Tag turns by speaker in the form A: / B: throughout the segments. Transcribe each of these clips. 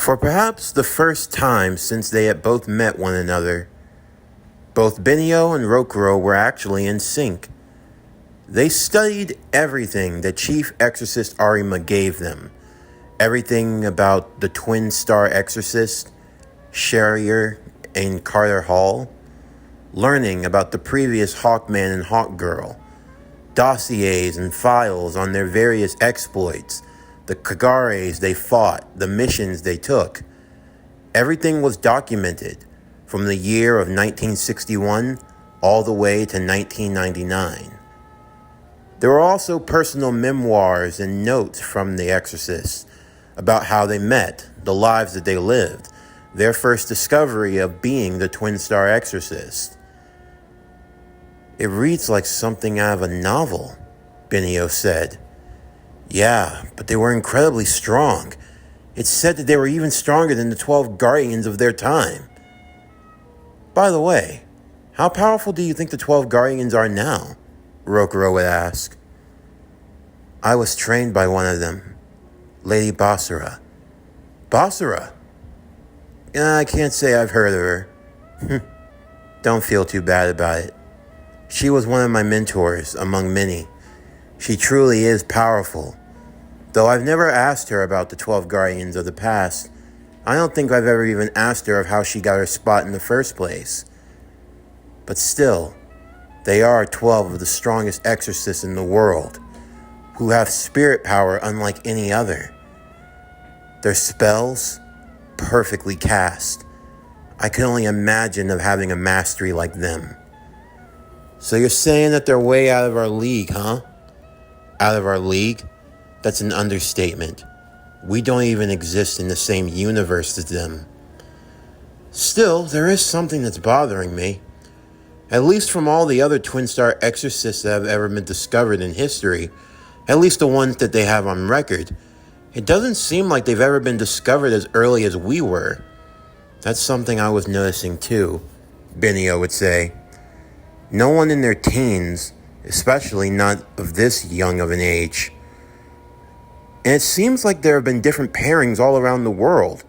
A: For perhaps the first time since they had both met one another, both Benio and Rokuro were actually in sync. They studied everything that Chief Exorcist Arima gave them. Everything about the twin star exorcist, Sherrier and Carter Hall. Learning about the previous Hawkman and Hawkgirl. Dossiers and files on their various exploits. The Kagares they fought, the missions they took. Everything was documented from the year of 1961 all the way to 1999. There were also personal memoirs and notes from the exorcists about how they met, the lives that they lived, their first discovery of being the twin star exorcist. It reads like something out of a novel, Benio said. Yeah, but they were incredibly strong. It's said that they were even stronger than the 12 guardians of their time. By the way, how powerful do you think the 12 guardians are now? Rokuro would ask. I was trained by one of them, Lady Basara. Basara? I can't say I've heard of her. Don't feel too bad about it. She was one of my mentors among many. She truly is powerful. Though I've never asked her about the 12 guardians of the past, I don't think I've ever even asked her of how she got her spot in the first place. But still, they are 12 of the strongest exorcists in the world, who have spirit power unlike any other. Their spells, perfectly cast. I can only imagine of having a mastery like them. So you're saying that they're way out of our league, huh? Out of our league? That's an understatement. We don't even exist in the same universe as them. Still, there is something that's bothering me. At least from all the other twin star exorcists that have ever been discovered in history, at least the ones that they have on record, it doesn't seem like they've ever been discovered as early as we were. That's something I was noticing too, Benio would say. No one in their teens, especially not of this young of an age. And it seems like there have been different pairings all around the world.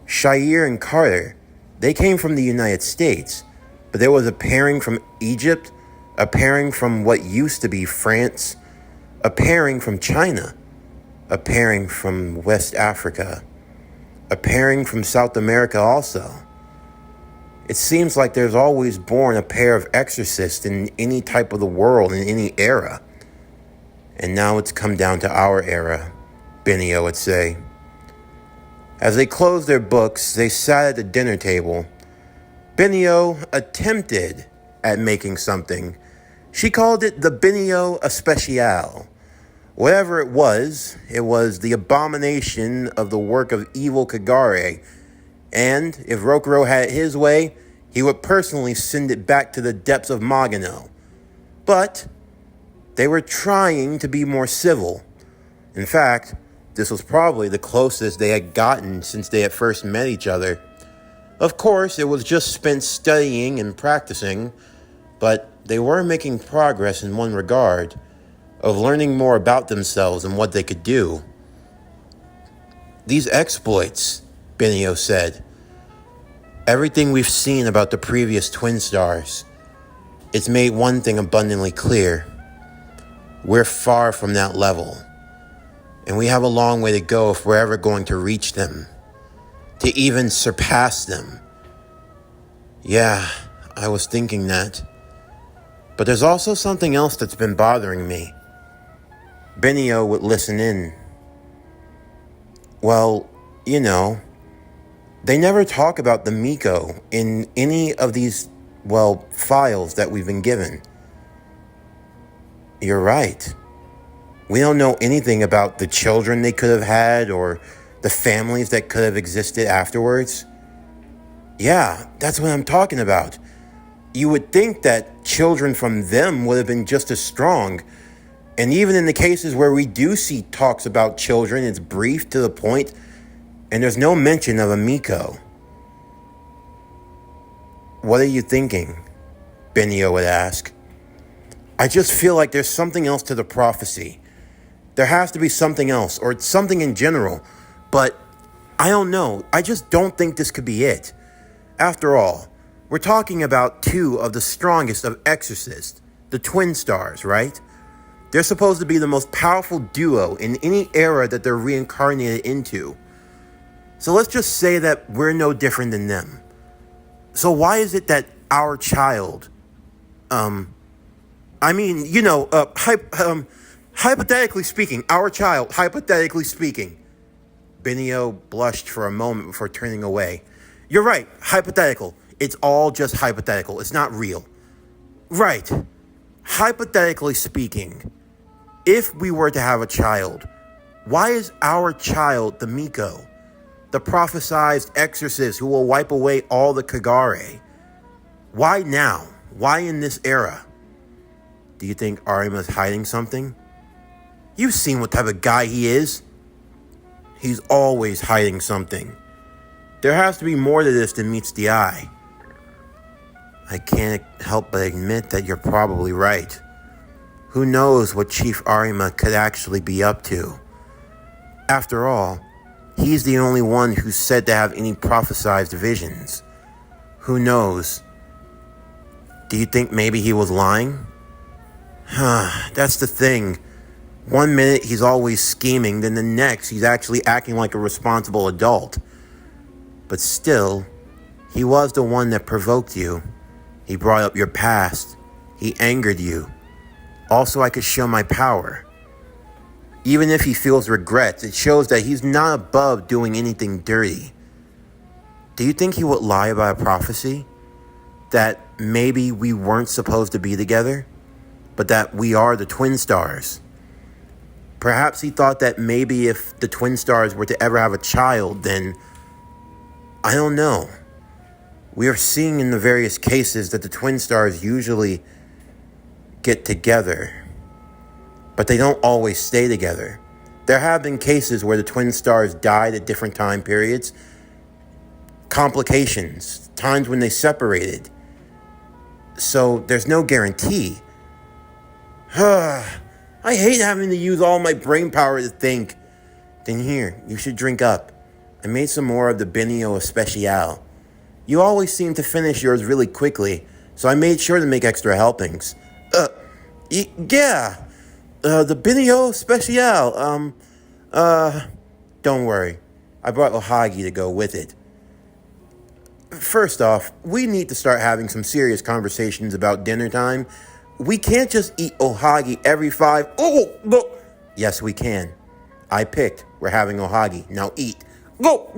A: Shair and Carter, they came from the United States, but there was a pairing from Egypt, a pairing from what used to be France, a pairing from China, a pairing from West Africa, a pairing from South America also. It seems like there's always born a pair of exorcists in any type of the world, in any era. And now it's come down to our era, Benio would say. As they closed their books, they sat at the dinner table. Benio attempted at making something. She called it the Benio Especial. Whatever it was the abomination of the work of evil Kagare. And if Rokuro had it his way, he would personally send it back to the depths of Magano. But they were trying to be more civil. In fact, this was probably the closest they had gotten since they had first met each other. Of course, it was just spent studying and practicing, but they were making progress in one regard, of learning more about themselves and what they could do. These exploits, Benio said, everything we've seen about the previous twin stars, it's made one thing abundantly clear. We're far from that level, and we have a long way to go if we're ever going to reach them, to even surpass them. Yeah, I was thinking that. But there's also something else that's been bothering me. Benio would listen in. Well, they never talk about the Miko in any of these, files that we've been given. You're right. We don't know anything about the children they could have had or the families that could have existed afterwards. Yeah, that's what I'm talking about. You would think that children from them would have been just as strong. And even in the cases where we do see talks about children, it's brief to the point, and there's no mention of a Miko. What are you thinking? Benio would ask. I just feel like there's something else to the prophecy. There has to be something else, or something in general, but I don't know. I just don't think this could be it. After all, we're talking about two of the strongest of Exorcists, the twin stars, right? They're supposed to be the most powerful duo in any era that they're reincarnated into. So let's just say that we're no different than them. So why is it that our child, hypothetically speaking, Benio blushed for a moment before turning away. You're right, hypothetical. It's all just hypothetical. It's not real. Right. Hypothetically speaking, if we were to have a child, why is our child the Miko, the prophesized exorcist who will wipe away all the Kagare? Why now? Why in this era? Do you think Arima's hiding something? You've seen what type of guy he is. He's always hiding something. There has to be more to this than meets the eye. I can't help but admit that you're probably right. Who knows what Chief Arima could actually be up to? After all, he's the only one who's said to have any prophesized visions. Who knows? Do you think maybe he was lying? That's the thing. One minute he's always scheming, then the next he's actually acting like a responsible adult. But still, he was the one that provoked you. He brought up your past. He angered you. Also, I could show my power. Even if he feels regrets, it shows that he's not above doing anything dirty. Do you think he would lie about a prophecy? That maybe we weren't supposed to be together, but that we are the twin stars? Perhaps he thought that maybe if the twin stars were to ever have a child, then I don't know. We are seeing in the various cases that the twin stars usually get together, but they don't always stay together. There have been cases where the twin stars died at different time periods, complications, times when they separated. So there's no guarantee. I hate having to use all my brain power to think. Then here, you should drink up. I made some more of the Benio Especial. You always seem to finish yours really quickly, so I made sure to make extra helpings. The Benio Especial, don't worry. I brought Ohagi to go with it. First off, we need to start having some serious conversations about dinner time. We can't just eat Ohagi every 5... Oh! Yes, we can. I picked. We're having Ohagi. Now eat. Go!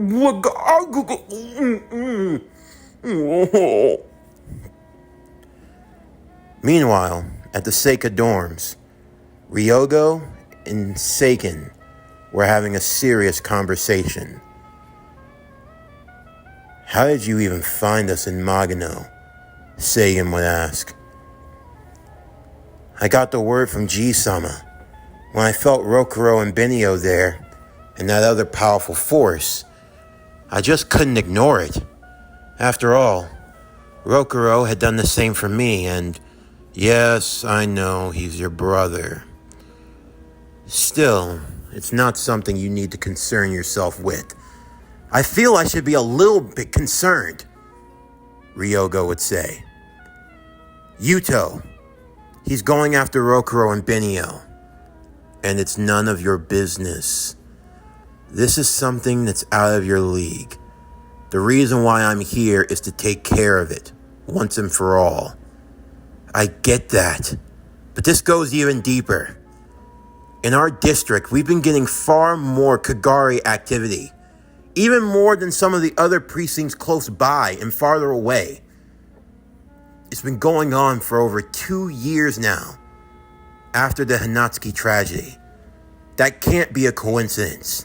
A: Meanwhile, at the Seika dorms, Ryogo and Seiken were having a serious conversation. How did you even find us in Magano? Seigen would ask. I got the word from G-sama. When I felt Rokuro and Benio there, and that other powerful force, I just couldn't ignore it. After all, Rokuro had done the same for me, and yes, I know he's your brother. Still, it's not something you need to concern yourself with. I feel I should be a little bit concerned, Ryogo would say. Yuto, he's going after Rokuro and Benio, and it's none of your business. This is something that's out of your league. The reason why I'm here is to take care of it, once and for all. I get that, but this goes even deeper. In our district, we've been getting far more Kagari activity, even more than some of the other precincts close by and farther away. It's been going on for over 2 years now, after the Hinatsuki tragedy. That can't be a coincidence.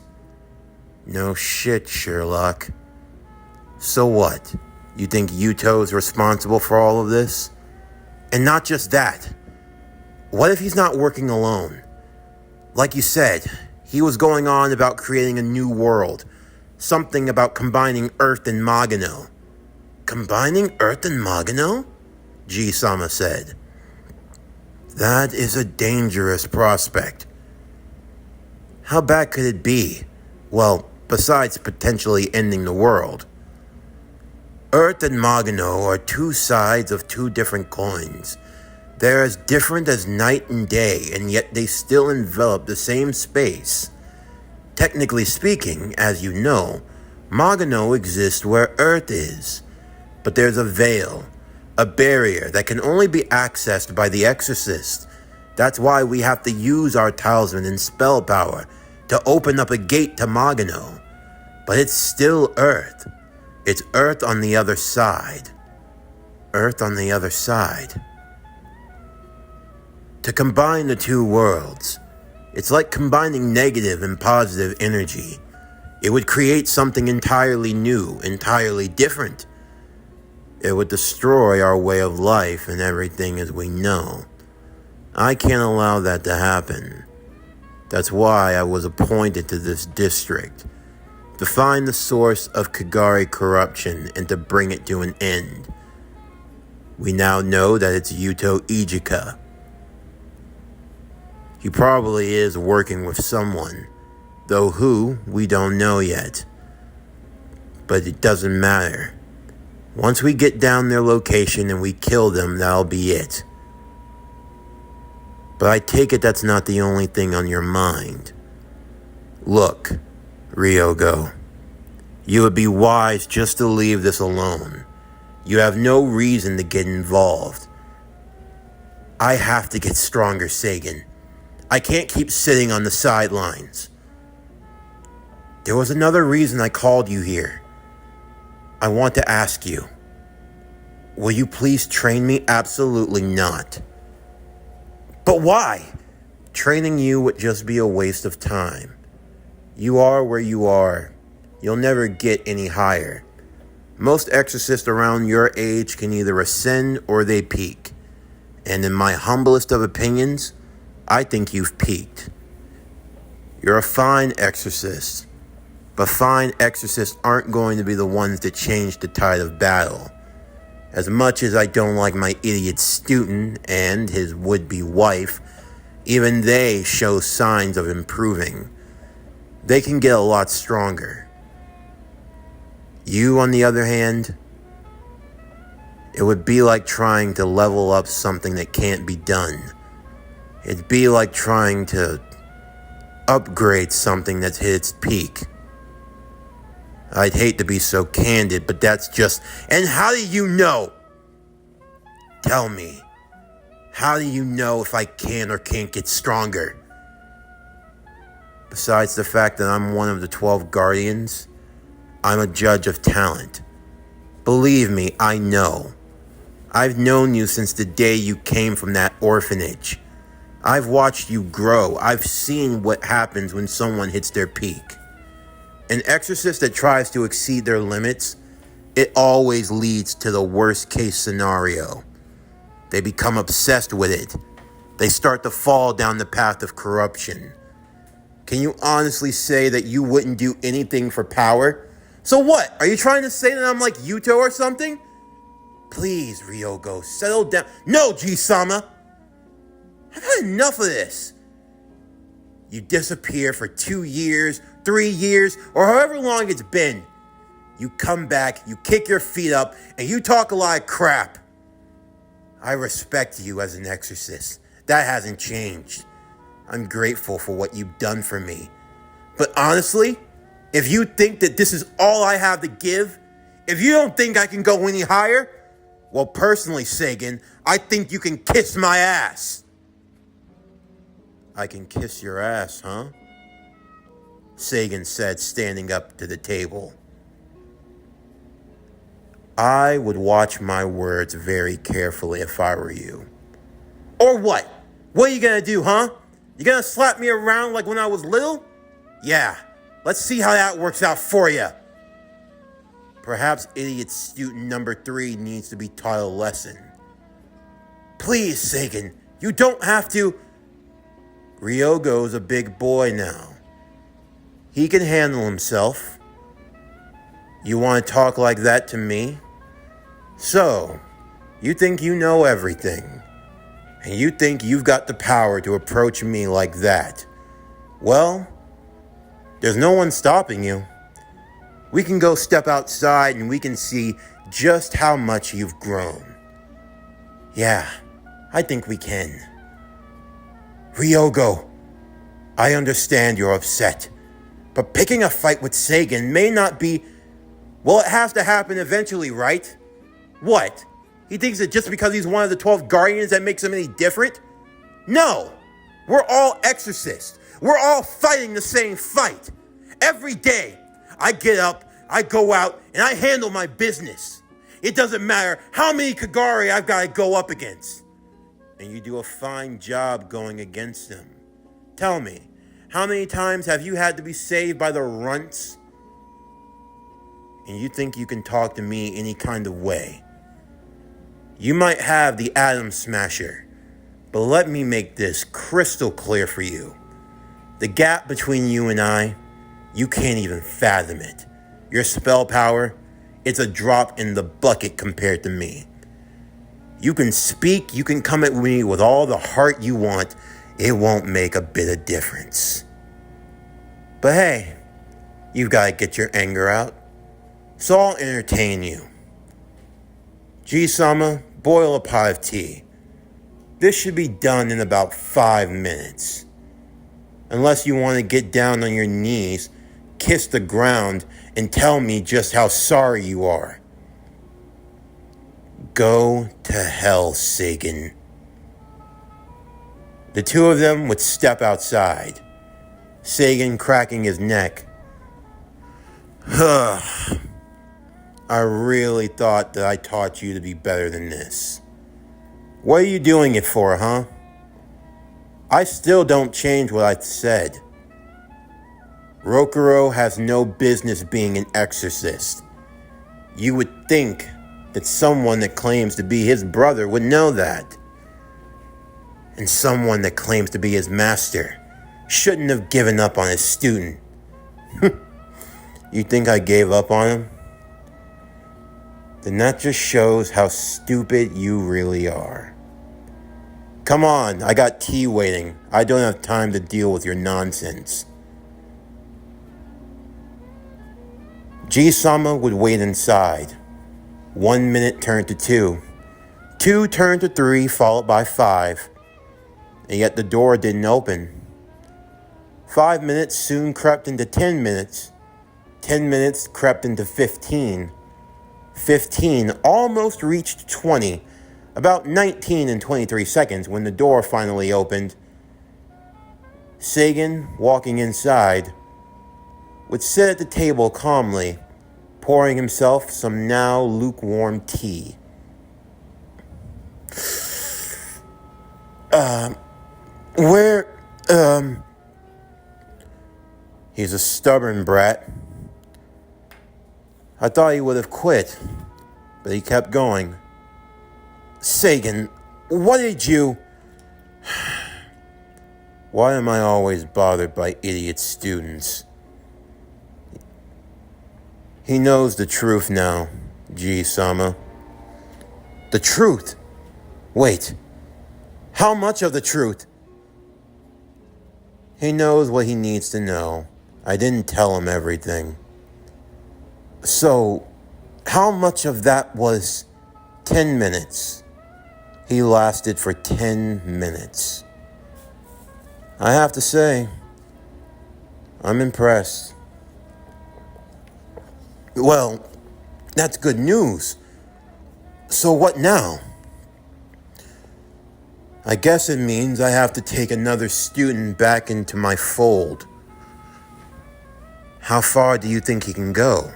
A: No shit, Sherlock. So what? You think Yuto's responsible for all of this? And not just that. What if he's not working alone? Like you said, he was going on about creating a new world. Something about combining Earth and Magano. Combining Earth and Magano? G-sama said. That is a dangerous prospect. How bad could it be? Well, besides potentially ending the world. Earth and Magano are two sides of two different coins. They're as different as night and day, and yet they still envelop the same space. Technically speaking, as you know, Magano exists where Earth is, but there's a veil, a barrier that can only be accessed by the Exorcist. That's why we have to use our talisman and spell power to open up a gate to Magano. But it's still Earth. It's Earth on the other side. Earth on the other side. To combine the two worlds, it's like combining negative and positive energy. It would create something entirely new, entirely different. It would destroy our way of life and everything as we know. I can't allow that to happen. That's why I was appointed to this district, to find the source of Kagari corruption and to bring it to an end. We now know that it's Yuto Ijika. He probably is working with someone, though who, we don't know yet. But it doesn't matter. Once we get down their location and we kill them, that'll be it. But I take it that's not the only thing on your mind. Look, Ryogo, you would be wise just to leave this alone. You have no reason to get involved. I have to get stronger, Sagan. I can't keep sitting on the sidelines. There was another reason I called you here. I want to ask you, will you please train me? Absolutely not. But why? Training you would just be a waste of time. You are where you are. You'll never get any higher. Most exorcists around your age can either ascend or they peak. And in my humblest of opinions, I think you've peaked. You're a fine exorcist. But fine exorcists aren't going to be the ones that change the tide of battle. As much as I don't like my idiot student and his would-be wife, even they show signs of improving. They can get a lot stronger. You, on the other hand, it would be like trying to level up something that can't be done. It'd be like trying to upgrade something that's hit its peak. I'd hate to be so candid, but that's just... And how do you know? Tell me. How do you know if I can or can't get stronger? Besides the fact that I'm one of the 12 guardians, I'm a judge of talent. Believe me, I know. I've known you since the day you came from that orphanage. I've watched you grow. I've seen what happens when someone hits their peak. An exorcist that tries to exceed their limits, it always leads to the worst case scenario. They become obsessed with it. They start to fall down the path of corruption. Can you honestly say that you wouldn't do anything for power? So what? Are you trying to say that I'm like Yuto or something? Please, Ryogo, settle down. No, G-sama! I've had enough of this. You disappear for 2 years, 3 years, or however long it's been. You come back, you kick your feet up, and you talk a lot of crap. I respect you as an exorcist. That hasn't changed. I'm grateful for what you've done for me. But honestly, if you think that this is all I have to give, if you don't think I can go any higher, well, personally, Sagan, I think you can kiss my ass. I can kiss your ass, huh? Sagan said, standing up to the table. I would watch my words very carefully if I were you. Or what? What are you gonna do, huh? You gonna slap me around like when I was little? Yeah, let's see how that works out for you. Perhaps idiot student number 3 needs to be taught a lesson. Please, Sagan, you don't have to... Ryogo's a big boy now. He can handle himself. You want to talk like that to me? So, you think you know everything. And you think you've got the power to approach me like that. Well, there's no one stopping you. We can go step outside and we can see just how much you've grown. Yeah, I think we can. Ryogo, I understand you're upset, but picking a fight with Sagan may not be... Well, it has to happen eventually, right? What? He thinks that just because he's one of the 12 Guardians that makes him any different? No! We're all Exorcists. We're all fighting the same fight. Every day, I get up, I go out, and I handle my business. It doesn't matter how many Kagari I've got to go up against. And you do a fine job going against them. Tell me, how many times have you had to be saved by the runts? And you think you can talk to me any kind of way? You might have the Atom Smasher, but let me make this crystal clear for you. The gap between you and I, you can't even fathom it. Your spell power, it's a drop in the bucket compared to me. You can speak, you can come at me with all the heart you want. It won't make a bit of difference. But hey, you've got to get your anger out. So I'll entertain you. G-sama, boil a pot of tea. This should be done in about 5 minutes. Unless you want to get down on your knees, kiss the ground, and tell me just how sorry you are. Go to hell, Sagan. The two of them would step outside, Sagan cracking his neck. I really thought that I taught you to be better than this. What are you doing it for, huh? I still don't change what I said. Rokuro has no business being an exorcist. You would think that someone that claims to be his brother would know that. And someone that claims to be his master shouldn't have given up on his student. You think I gave up on him? Then that just shows how stupid you really are. Come on, I got tea waiting. I don't have time to deal with your nonsense. G-sama would wait inside. 1 minute turned to 2. 2 turned to 3, followed by 5. And yet the door didn't open. 5 minutes soon crept into 10 minutes. 10 minutes crept into 15. 15 almost reached 20. About 19 and 23 seconds when the door finally opened. Sagan, walking inside, would sit at the table calmly, pouring himself some now lukewarm tea. He's a stubborn brat. I thought he would have quit, but he kept going. Sagan, what did you... Why am I always bothered by idiot students? He knows the truth now, G-sama. The truth? Wait, how much of the truth? He knows what he needs to know. I didn't tell him everything. So, how much of that was 10 minutes? He lasted for 10 minutes. I have to say, I'm impressed. Well, that's good news. So what now? I guess it means I have to take another student back into my fold. How far do you think he can go?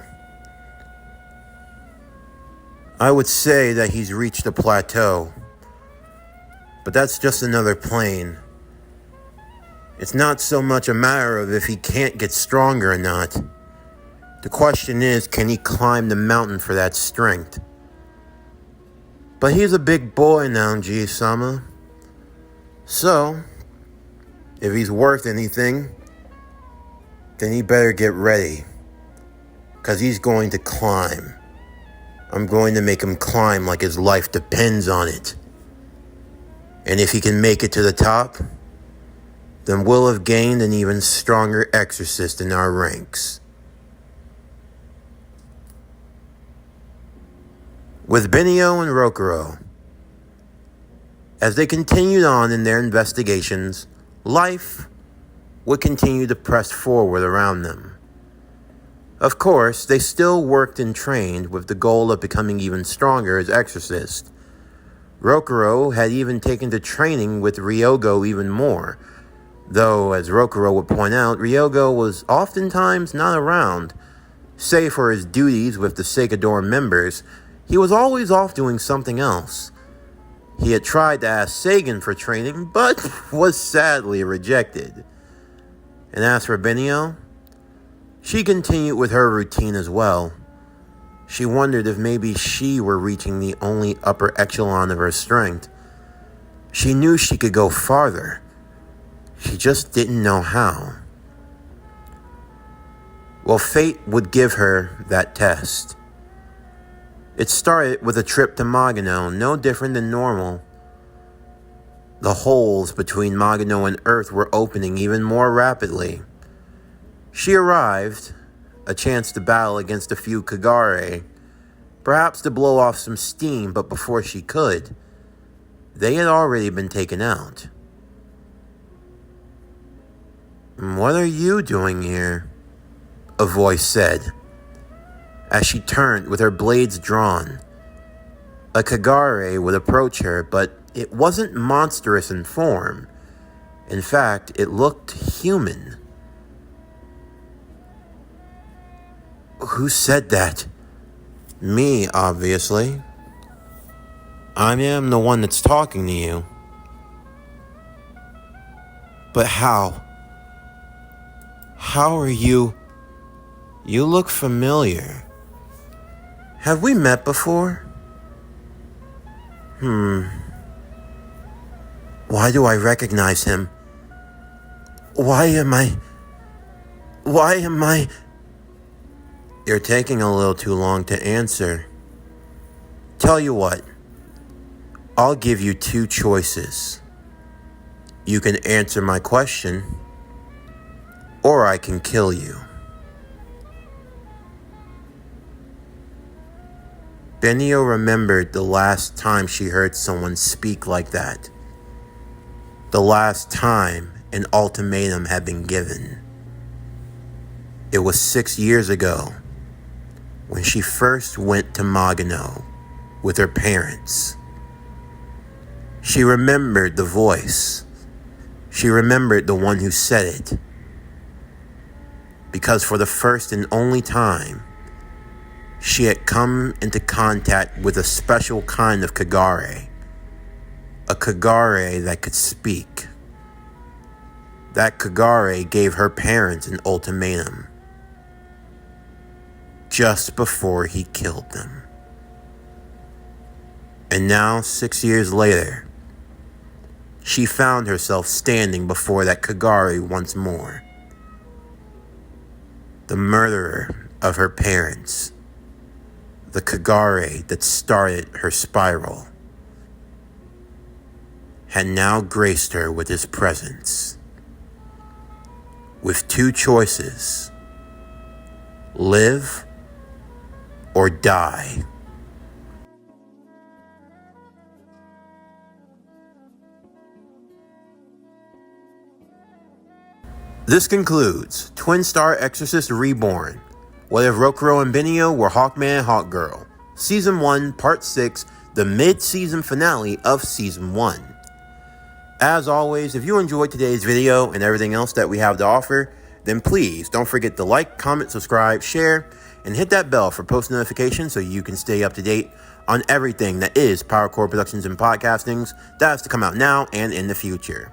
A: I would say that he's reached a plateau. But that's just another plane. It's not so much a matter of if he can't get stronger or not. The question is, can he climb the mountain for that strength? But he's a big boy now, G-sama. So, if he's worth anything, then he better get ready. 'Cause he's going to climb. I'm going to make him climb like his life depends on it. And if he can make it to the top, then we'll have gained an even stronger exorcist in our ranks. with Benio and Rokuro. As they continued on in their investigations, life would continue to press forward around them. Of course, they still worked and trained with the goal of becoming even stronger as Exorcists. Rokuro had even taken to training with Ryogo even more, though, as Rokuro would point out, Ryogo was oftentimes not around. Save for his duties with the Sekador members, he was always off doing something else. He had tried to ask Sagan for training, but was sadly rejected. And as for Benio, she continued with her routine as well. She wondered if maybe she were reaching the only upper echelon of her strength. She knew she could go farther. She just didn't know how. Well, fate would give her that test. It started with a trip to Magano, no different than normal. The holes between Magano and Earth were opening even more rapidly. She arrived, a chance to battle against a few Kagare, perhaps to blow off some steam, but before she could, they had already been taken out. "What are you doing here?" a voice said, as she turned with her blades drawn. A Kagare would approach her, but it wasn't monstrous in form. In fact, it looked human. "Who said that?" "Me, obviously. I am the one that's talking to you." "But how? How are you? You look familiar. Have we met before?" Why do I recognize him? Why am I... You're taking a little too long to answer. Tell you what, I'll give you two choices. You can answer my question, or I can kill you. Benio remembered the last time she heard someone speak like that. The last time an ultimatum had been given. It was 6 years ago, when she first went to Magano with her parents. She remembered the voice. She remembered the one who said it. Because for the first and only time, she had come into contact with a special kind of Kagare. A Kagare that could speak. That Kagare gave her parents an ultimatum. Just before he killed them. And now, 6 years later, she found herself standing before that Kagare once more. The murderer of her parents. The Kagare that started her spiral. Had now graced her with his presence. With two choices. Live or die. This concludes Twin Star Exorcist Reborn. What if Rokuro and Benio were Hawkman and Hawkgirl? Season 1, Part 6, the mid-season finale of Season 1. As always, if you enjoyed today's video and everything else that we have to offer, then please don't forget to like, comment, subscribe, share, and hit that bell for post notifications so you can stay up to date on everything that is PowerCore Productions and Podcastings that has to come out now and in the future.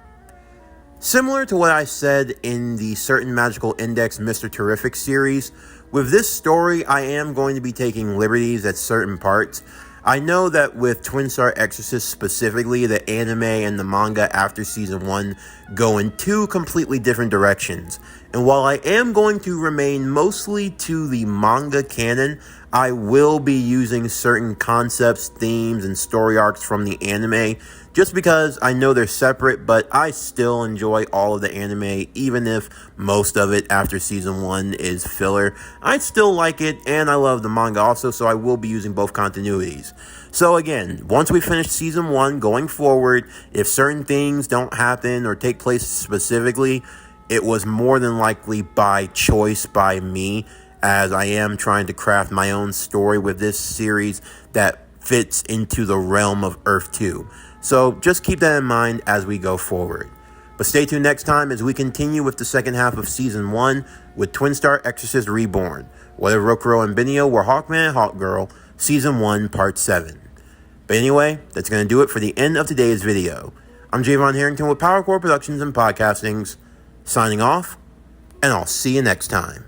A: Similar to what I said in the Certain Magical Index Mr. Terrific series, with this story I am going to be taking liberties at certain parts. I know that with Twin Star Exorcist specifically, the anime and the manga after Season 1 go in two completely different directions. And while I am going to remain mostly to the manga canon, I will be using certain concepts, themes, and story arcs from the anime just because I know they're separate, but I still enjoy all of the anime, even if most of it after season 1 is filler. I still like it, and I love the manga also, so I will be using both continuities. So again, once we finish season 1, going forward, if certain things don't happen or take place specifically, it was more than likely by choice by me, as I am trying to craft my own story with this series that fits into the realm of Earth 2. So just keep that in mind as we go forward. But stay tuned next time as we continue with the second half of Season 1 with Twin Star Exorcist Reborn. Whether Rokuro and Benio were Hawkman and Hawkgirl, Season 1, Part 7. But anyway, that's going to do it for the end of today's video. I'm Javon Harrington with Power Core Productions and Podcastings, signing off, and I'll see you next time.